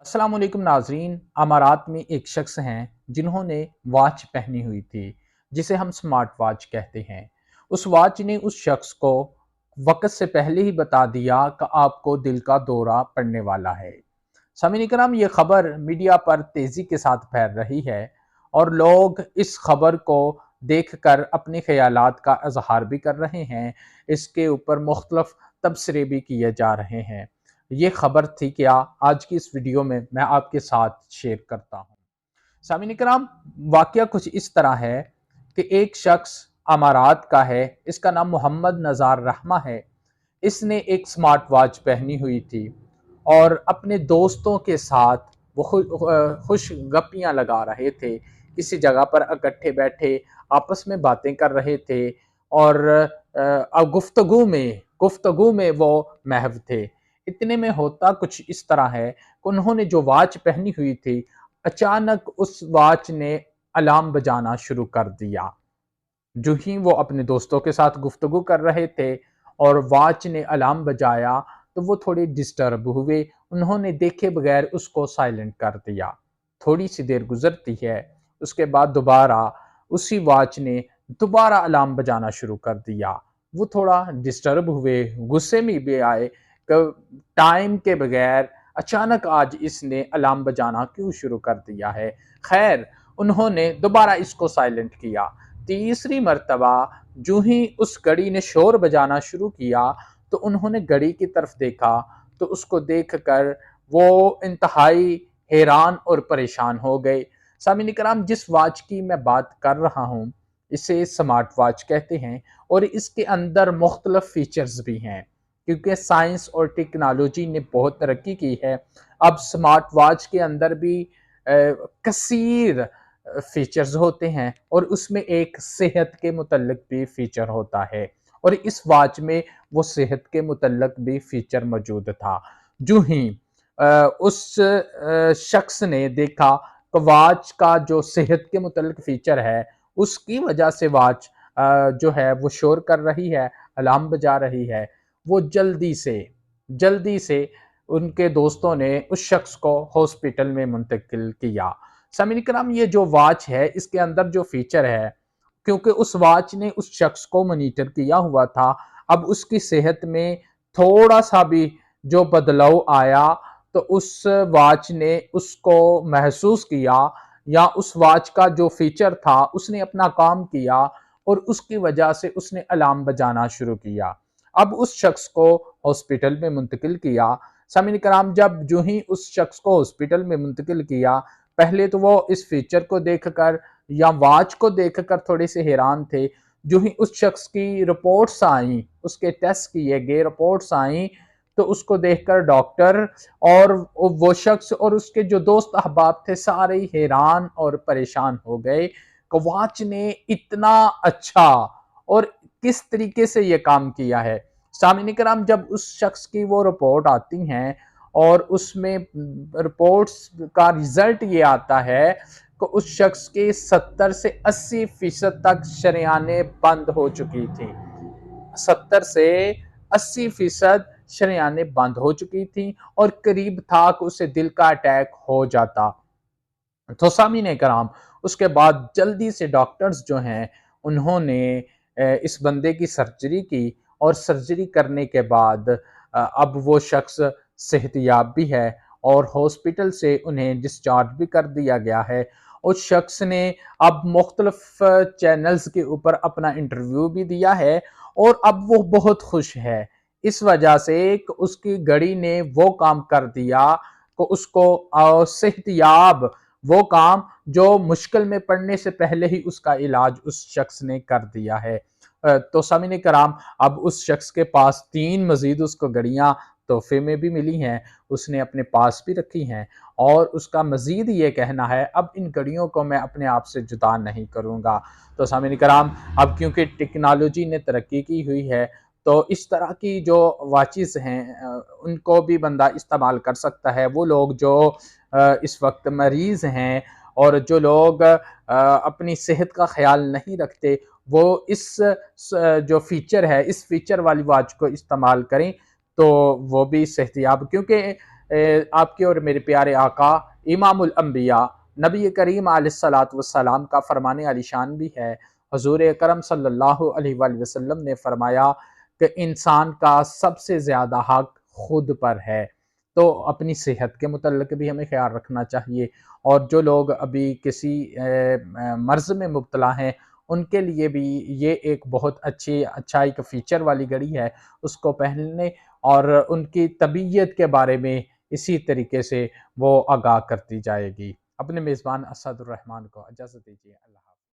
अस्सलाम वालेकुम नाजरीन। अमारात में एक शख्स हैं जिन्होंने वॉच पहनी हुई थी जिसे हम स्मार्ट वॉच कहते हैं। उस वॉच ने उस शख्स को वक्त से पहले ही बता दिया कि आपको दिल का दौरा पड़ने वाला है। सामीन कराम, ये खबर मीडिया पर तेजी के साथ फैल रही है और लोग इस खबर को देखकर अपने ख्यालात का इजहार भी कर रहे हैं। इसके ऊपर मुख्तलफ तबसरे भी किए जा रहे हैं। ये खबर थी क्या, आज की इस वीडियो में मैं आपके साथ शेयर करता हूँ। सामीन कराम, वाकया कुछ इस तरह है कि एक शख्स अमारात का है, इसका नाम मोहम्मद नज़ार रहमा है। इसने एक स्मार्ट वॉच पहनी हुई थी और अपने दोस्तों के साथ वो खुश गप्पियाँ लगा रहे थे। किसी जगह पर इकट्ठे बैठे आपस में बातें कर रहे थे और गुफ्तगू में वो महव थे। इतने में होता कुछ इस तरह है कि उन्होंने जो वॉच पहनी हुई थी, अचानक उस वॉच ने अलार्म बजाना शुरू कर दिया। जो ही वो अपने दोस्तों के साथ गुफ्तगू कर रहे थे और वॉच ने अलार्म बजाया, तो वो थोड़े डिस्टर्ब हुए। उन्होंने देखे बगैर उसको साइलेंट कर दिया। थोड़ी सी देर गुजरती है, उसके बाद दोबारा उसी वॉच ने दोबारा अलार्म बजाना शुरू कर दिया। वो थोड़ा डिस्टर्ब हुए, गुस्से में भी आए कि टाइम के बगैर अचानक आज इसने अलार्म बजाना क्यों शुरू कर दिया है। खैर, उन्होंने दोबारा इसको साइलेंट किया। तीसरी मर्तबा जो ही उस घड़ी ने शोर बजाना शुरू किया, तो उन्होंने घड़ी की तरफ देखा, तो उसको देखकर वो इंतहाई हैरान और परेशान हो गए। सामीन कराम, जिस वॉच की मैं बात कर रहा हूँ, इसे स्मार्ट वॉच कहते हैं और इसके अंदर मुख्तलिफ फीचर्स भी हैं। क्योंकि साइंस और टेक्नोलॉजी ने बहुत तरक्की की है, अब स्मार्ट वॉच के अंदर भी कसीर फीचर्स होते हैं और उसमें एक सेहत के मुतल्लिक भी फीचर होता है और इस वॉच में वो सेहत के मुतल्लिक भी फीचर मौजूद था। जो ही उस शख्स ने देखा कि वॉच का जो सेहत के मुतल्लिक फीचर है, उसकी वजह से वॉच जो है वो शोर कर रही है, अलार्म बजा रही है, वो जल्दी से उनके दोस्तों ने उस शख्स को हॉस्पिटल में मुंतकिल किया। समीर कराम, ये जो वॉच है इसके अंदर जो फीचर है, क्योंकि उस वॉच ने उस शख्स को मॉनिटर किया हुआ था, अब उसकी सेहत में थोड़ा सा भी जो बदलाव आया, तो उस वॉच ने उसको महसूस किया या उस वॉच का जो फीचर था उसने अपना काम किया और उसकी वजह से उसने अलार्म बजाना शुरू किया। अब उस शख्स को हॉस्पिटल में मुंतकिल किया। सामीन कराम, जब जो ही उस शख्स को हॉस्पिटल में मुंतकिल किया, पहले तो वो इस फीचर को देखकर या वॉच को देखकर थोड़े से हैरान थे। जो ही उस शख्स की रिपोर्ट्स आई, उसके टेस्ट किए गए रिपोर्ट्स आई, तो उसको देखकर डॉक्टर और वो शख्स और उसके जो दोस्त अहबाब थे सारे ही हैरान और परेशान हो गए कि वॉच ने इतना अच्छा और किस तरीके से ये काम किया है। सामीन कराम, जब उस शख्स की वो रिपोर्ट आती हैं और उसमें रिपोर्ट्स का रिजल्ट ये आता है कि उस शख्स के 70 से 80% तक शरेयानें बंद हो चुकी थी। 70 से 80% शरेयानें बंद हो चुकी थी और करीब था कि उसे दिल का अटैक हो जाता। तो सामीन कराम, उसके बाद जल्दी से डॉक्टर्स जो हैं उन्होंने इस बंदे की सर्जरी की और सर्जरी करने के बाद अब वो शख्स सेहतयाब भी है और हॉस्पिटल से उन्हें डिस्चार्ज भी कर दिया गया है। उस शख्स ने अब मुख्तलिफ चैनल्स के ऊपर अपना इंटरव्यू भी दिया है और अब वो बहुत खुश है इस वजह से कि उसकी घड़ी ने वो काम कर दिया कि उसको सेहतयाब वो काम जो मुश्किल में पड़ने से पहले ही उसका इलाज उस शख्स ने कर दिया है। तो सामीन कराम, अब उस शख्स के पास 3 मजीद उसको घड़ियां तोहफे में भी मिली हैं, उसने अपने पास भी रखी हैं और उसका मजीद ये कहना है अब इन घड़ियों को मैं अपने आप से जुदा नहीं करूँगा। तो सामीन कराम, अब क्योंकि टेक्नोलॉजी ने तरक्की की हुई है, तो इस तरह की जो वाचिस हैं उनको भी बंदा इस्तेमाल कर सकता है। वो लोग जो इस वक्त मरीज़ हैं और जो लोग अपनी सेहत का ख्याल नहीं रखते, वो इस जो फीचर है, इस फीचर वाली वॉच को इस्तेमाल करें तो वो भी सेहतियाब, क्योंकि आपके और मेरे प्यारे आका इमामुल अंबिया नबी करीम अलैहिस्सलातु वस्सलाम का फरमाने आली शान भी है। हुज़ूर अकरम सल्लल्लाहु अलैहि वसल्लम ने फरमाया कि इंसान का सबसे ज़्यादा हक खुद पर है। तो अपनी सेहत के मुतल्लिक भी हमें ख्याल रखना चाहिए, और जो लोग अभी किसी मर्ज़ में मुब्तला हैं, उनके लिए भी ये एक बहुत अच्छा एक फ़ीचर वाली घड़ी है, उसको पहनने और उनकी तबीयत के बारे में इसी तरीके से वो आगाह करती जाएगी। अपने मेज़बान असदुर्रहमान को इजाज़त दीजिए। अल्लाह